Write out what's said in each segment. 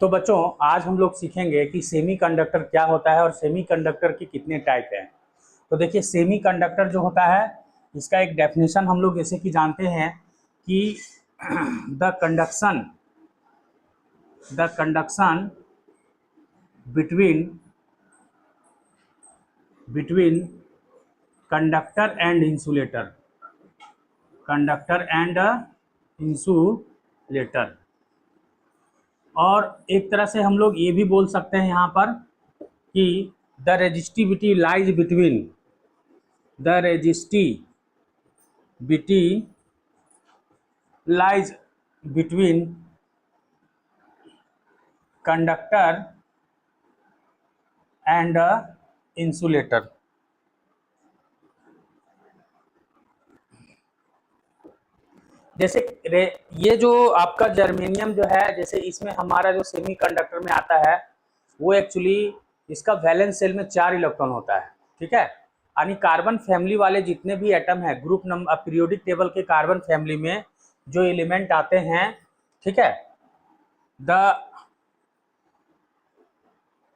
तो बच्चों आज हम लोग सीखेंगे कि सेमीकंडक्टर क्या होता है और सेमीकंडक्टर के कितने टाइप हैं। तो देखिए सेमीकंडक्टर जो होता है इसका एक डेफिनेशन हम लोग जैसे कि जानते हैं कि the conduction between conductor and insulator. और एक तरह से हम लोग ये भी बोल सकते हैं यहाँ पर कि the resistivity lies between conductor and insulator. जैसे ये जो आपका जर्मेनियम जो है, जैसे इसमें हमारा जो सेमीकंडक्टर में आता है वो एक्चुअली इसका वैलेंस सेल में 4 इलेक्ट्रॉन होता है। ठीक है, यानी कार्बन फैमिली वाले जितने भी एटम है ग्रुप नंबर पीरियोडिक टेबल के कार्बन फैमिली में जो एलिमेंट आते हैं, ठीक है, the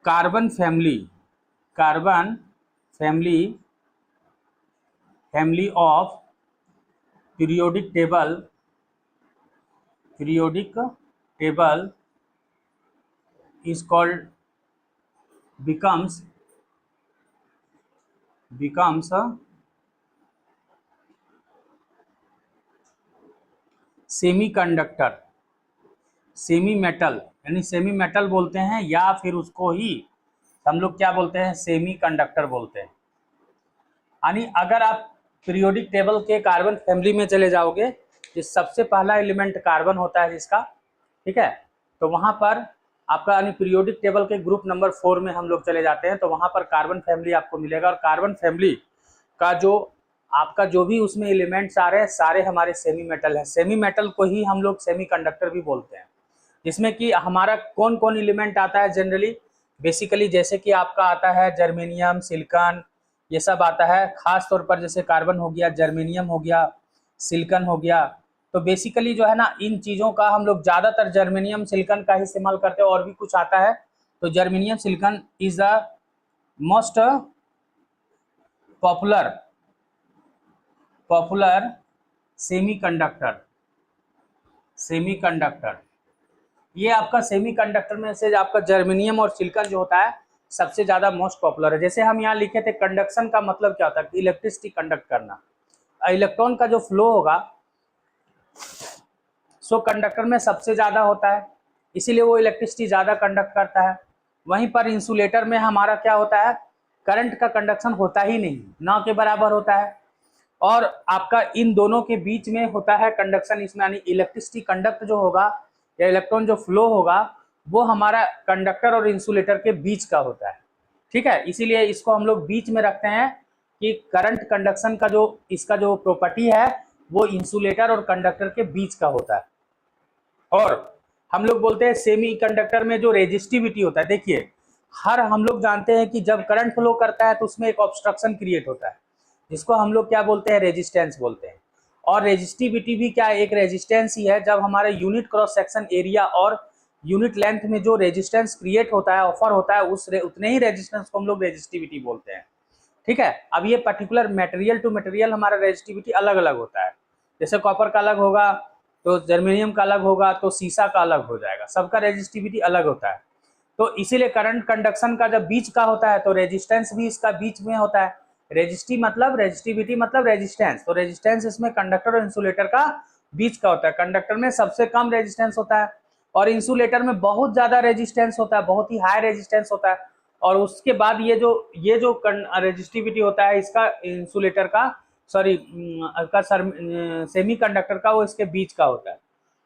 carbon family of periodic table is called becomes a semi metal, यानी सेमी मेटल बोलते हैं या फिर उसको ही हम लोग क्या बोलते हैं, सेमी कंडक्टर बोलते हैं। यानी अगर आप पीरियोडिक टेबल के कार्बन फैमिली में चले जाओगे, जिस सबसे पहला एलिमेंट कार्बन होता है जिसका, ठीक है, तो वहां पर आपका यानी पीरियोडिक टेबल के ग्रुप नंबर 4 में हम लोग चले जाते हैं तो वहां पर कार्बन फैमिली आपको मिलेगा। और कार्बन फैमिली का जो आपका जो भी उसमें एलिमेंट्स आ रहे हैं सारे हमारे सेमी मेटल है। सेमी मेटल को ही हम लोग सेमी कंडक्टर भी बोलते हैं, जिसमें कि हमारा कौन कौन एलिमेंट आता है जनरली, बेसिकली जैसे कि आपका आता है जर्मेनियम, सिलिकॉन, ये सब आता है। खास तौर पर जैसे कार्बन हो गया, जर्मेनियम हो गया, सिलिकॉन हो गया। तो बेसिकली जो है ना, इन चीज़ों का हम लोग ज़्यादातर जर्मेनियम सिलिकॉन का ही इस्तेमाल करते हैं। और भी कुछ आता है तो germanium silicon is the most popular semiconductor. ये आपका सेमीकंडक्टर में से आपका जर्मेनियम और सिलिकॉन जो होता है सबसे ज़्यादा मोस्ट पॉपुलर है। जैसे हम यहाँ लिखे थे कंडक्शन का मतलब क्या होता है, इलेक्ट्रिसिटी कंडक्ट करना। इलेक्ट्रॉन का जो फ्लो होगा सो कंडक्टर में सबसे ज़्यादा होता है, इसीलिए वो इलेक्ट्रिसिटी ज़्यादा कंडक्ट करता है। वहीं पर इंसुलेटर में हमारा क्या होता है, करंट का कंडक्शन होता ही नहीं, ना के बराबर होता है। और आपका इन दोनों के बीच में होता है कंडक्शन, इसमें यानी इलेक्ट्रिसिटी कंडक्ट जो होगा या इलेक्ट्रॉन जो फ्लो होगा वो हमारा कंडक्टर और इंसुलेटर के बीच का होता है। ठीक है, इसीलिए इसको हम लोग बीच में रखते हैं कि करंट कंडक्शन का जो इसका जो प्रॉपर्टी है वो इंसुलेटर और कंडक्टर के बीच का होता है। और हम लोग बोलते हैं सेमी कंडक्टर में जो रेजिस्टिविटी होता है, देखिए हर हम लोग जानते हैं कि जब करंट फ्लो करता है तो उसमें एक ऑब्स्ट्रक्शन क्रिएट होता है जिसको हम लोग क्या बोलते हैं, रेजिस्टेंस बोलते हैं। और रेजिस्टिविटी भी क्या है, एक रेजिस्टेंस ही है। जब हमारे यूनिट क्रॉस सेक्शन एरिया और यूनिट लेंथ में जो रेजिस्टेंस क्रिएट होता है, ऑफर होता है, उतने ही रेजिस्टेंस को हम लोग रेजिस्टिविटी बोलते हैं। ठीक है, अब ये पर्टिकुलर मटेरियल टू मटेरियल हमारा रेजिस्टिविटी अलग अलग होता है। जैसे कॉपर का अलग होगा तो जर्मेनियम का अलग होगा तो सीसा का अलग हो जाएगा, सबका रेजिस्टिविटी अलग होता है। तो इसीलिए करंट कंडक्शन का जब बीच का होता है तो रेजिस्टेंस भी इसका बीच में होता है। रेजिस्टिविटी मतलब रेजिस्टेंस, तो रेजिस्टेंस इसमें कंडक्टर और इंसुलेटर का बीच का होता है। कंडक्टर में सबसे कम रेजिस्टेंस होता है और इंसुलेटर में बहुत ज्यादा रेजिस्टेंस होता है, बहुत ही हाई रेजिस्टेंस होता है। और उसके बाद ये जो रेजिस्टिविटी होता है इसका इंसुलेटर का सेमी कंडक्टर का, वो इसके बीच का होता है।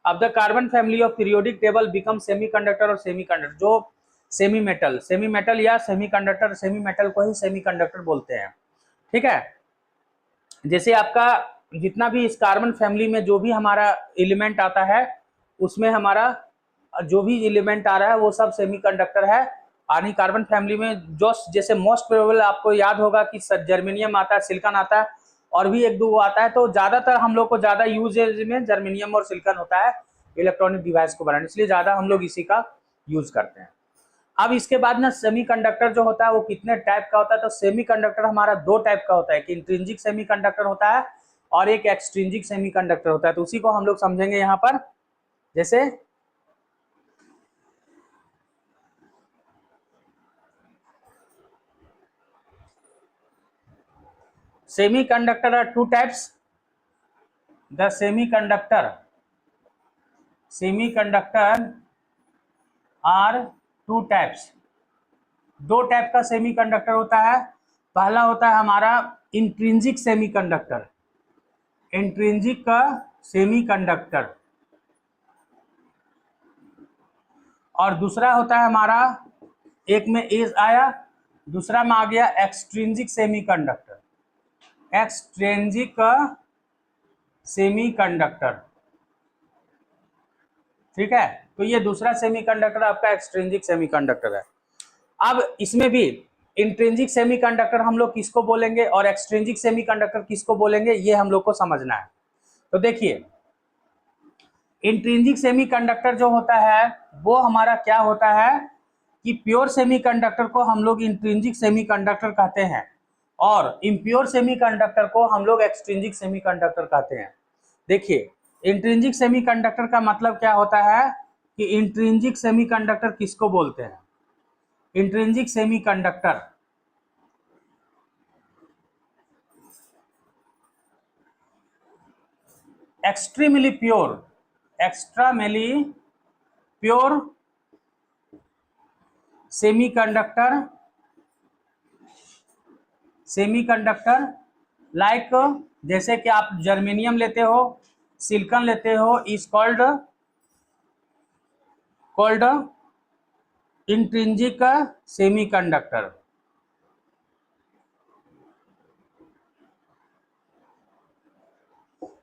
अब the carbon family of periodic table become semi conductor और सेमी कंडक्टर, जो सेमी मेटल या सेमी कंडक्टर, सेमी मेटल को ही सेमी कंडक्टर बोलते हैं। ठीक है, जैसे आपका जितना भी इस कार्बन फैमिली में जो भी हमारा एलिमेंट आता है उसमें हमारा जो भी एलिमेंट आ रहा है वो सब सेमी कंडक्टर है। यानी कार्बन फैमिली में जो जैसे मोस्ट प्रोबेबल आपको याद होगा कि जर्मेनियम आता है, सिलिकॉन आता है और भी एक दो आता है। तो ज्यादातर हम लोग को ज्यादा यूजेज में जर्मेनियम और सिलिकॉन होता है इलेक्ट्रॉनिक डिवाइस को बनाने, इसलिए ज्यादा हम लोग इसी का यूज करते हैं। अब इसके बाद ना सेमीकंडक्टर जो होता है वो कितने टाइप का होता है, तो सेमीकंडक्टर हमारा दो टाइप का होता है, एक इंट्रिंसिक सेमीकंडक्टर होता है और एक एक्सट्रिंसिक सेमीकंडक्टर होता है। तो उसी को हम लोग समझेंगे यहाँ पर। जैसे semiconductor are two types. The semiconductor are two types. दो टाइप का सेमीकंडक्टर होता है। पहला होता है हमारा इंट्रिंसिक सेमीकंडक्टर, इंट्रिंसिक का सेमीकंडक्टर, और दूसरा होता है हमारा, एक में एज आया, दूसरा में आ गया एक्सट्रिंसिक सेमीकंडक्टर, एक्सट्रिंसिक सेमीकंडक्टर। ठीक है, तो ये दूसरा सेमीकंडक्टर आपका एक्सट्रिंसिक सेमीकंडक्टर है। अब इसमें भी इंट्रिंसिक सेमीकंडक्टर हम लोग किसको बोलेंगे और एक्सट्रिंसिक सेमीकंडक्टर किसको बोलेंगे, ये हम लोग को समझना है। तो देखिए, इंट्रिंसिक सेमीकंडक्टर जो होता है वो हमारा क्या होता है कि प्योर सेमीकंडक्टर को हम लोग इंट्रिंसिक सेमीकंडक्टर कहते हैं और इम्प्योर सेमीकंडक्टर को हम लोग एक्सट्रिंसिक सेमीकंडक्टर कहते हैं। देखिए, इंट्रिंसिक सेमीकंडक्टर का मतलब क्या होता है कि इंट्रिंसिक सेमीकंडक्टर किसको बोलते हैं, intrinsic semiconductor extremely pure, extremely pure semiconductor, semiconductor like, जैसे कि आप जर्मेनियम लेते हो, सिलिकॉन लेते हो, इज कॉल्ड इंट्रिंसिक सेमीकंडक्टर।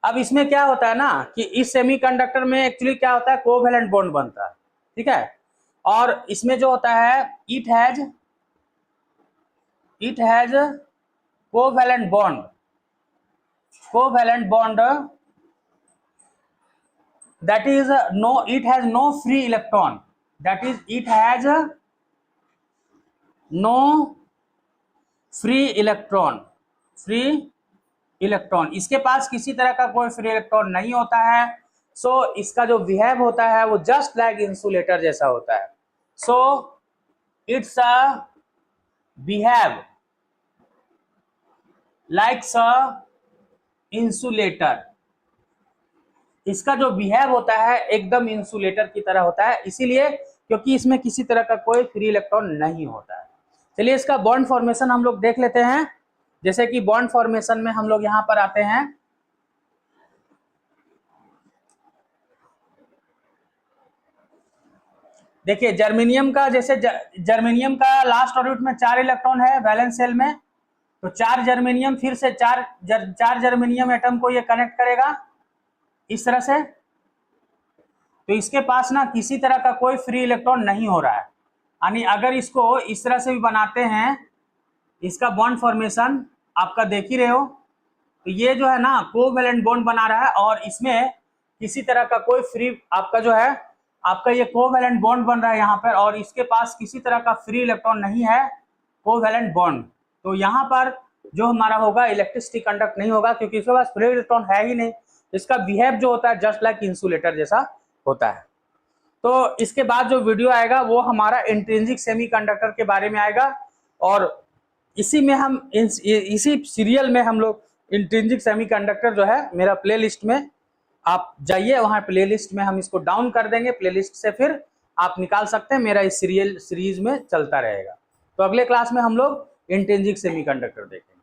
अब इसमें क्या होता है ना कि इस सेमीकंडक्टर में एक्चुअली क्या होता है, कोवैलेंट बॉन्ड बनता है। ठीक है, और इसमें जो होता है it has covalent bond, that is it has no free electron, that is it has no free electron, इसके पास किसी तरह का कोई फ्री इलेक्ट्रॉन नहीं होता है। सो इसका जो बिहेव होता है वो जस्ट लाइक इंसुलेटर जैसा होता है। So it's a behave like a insulator, इसका जो बिहेव होता है एकदम इंसुलेटर की तरह होता है, इसीलिए क्योंकि इसमें किसी तरह का कोई फ्री इलेक्ट्रॉन नहीं होता है। चलिए इसका बॉन्ड फॉर्मेशन हम लोग देख लेते हैं। जैसे कि बॉन्ड फॉर्मेशन में हम लोग यहां पर आते हैं, देखिए जर्मेनियम का, जैसे जर्मेनियम का लास्ट ऑर्बिट में 4 इलेक्ट्रॉन है वैलेंस शेल में, तो 4 जर्मेनियम, फिर से 4 जर्मेनियम एटम को ये कनेक्ट करेगा इस तरह से। तो इसके पास ना किसी तरह का कोई फ्री इलेक्ट्रॉन नहीं हो रहा है, यानी अगर इसको इस तरह से भी बनाते हैं, इसका बॉन्ड फॉर्मेशन आपका देख ही रहे हो, तो ये जो है ना कोवैलेंट बॉन्ड बना रहा है और इसमें किसी तरह का कोई फ्री, आपका जो है आपका ये कोवैलेंट बॉन्ड बन रहा है यहाँ पर, और इसके पास किसी तरह का फ्री इलेक्ट्रॉन नहीं है, कोवैलेंट बॉन्ड। तो यहाँ पर जो हमारा होगा इलेक्ट्रिसिटी कंडक्ट नहीं होगा क्योंकि इसके पास फ्री इलेक्ट्रॉन है ही नहीं। इसका बिहेव जो होता है जस्ट लाइक इंसुलेटर जैसा होता है। तो इसके बाद जो वीडियो आएगा वो हमारा इंट्रिंसिक सेमीकंडक्टर के बारे में आएगा, और इसी में हम इसी सीरियल में हम लोग इंट्रिंसिक सेमीकंडक्टर जो है मेरा प्लेलिस्ट में आप जाइए, वहां प्लेलिस्ट में हम इसको डाउन कर देंगे, प्लेलिस्ट से फिर आप निकाल सकते हैं, मेरा इस सीरीज में चलता रहेगा। तो अगले क्लास में हम लोग इंट्रिंसिक सेमीकंडक्टर देखेंगे।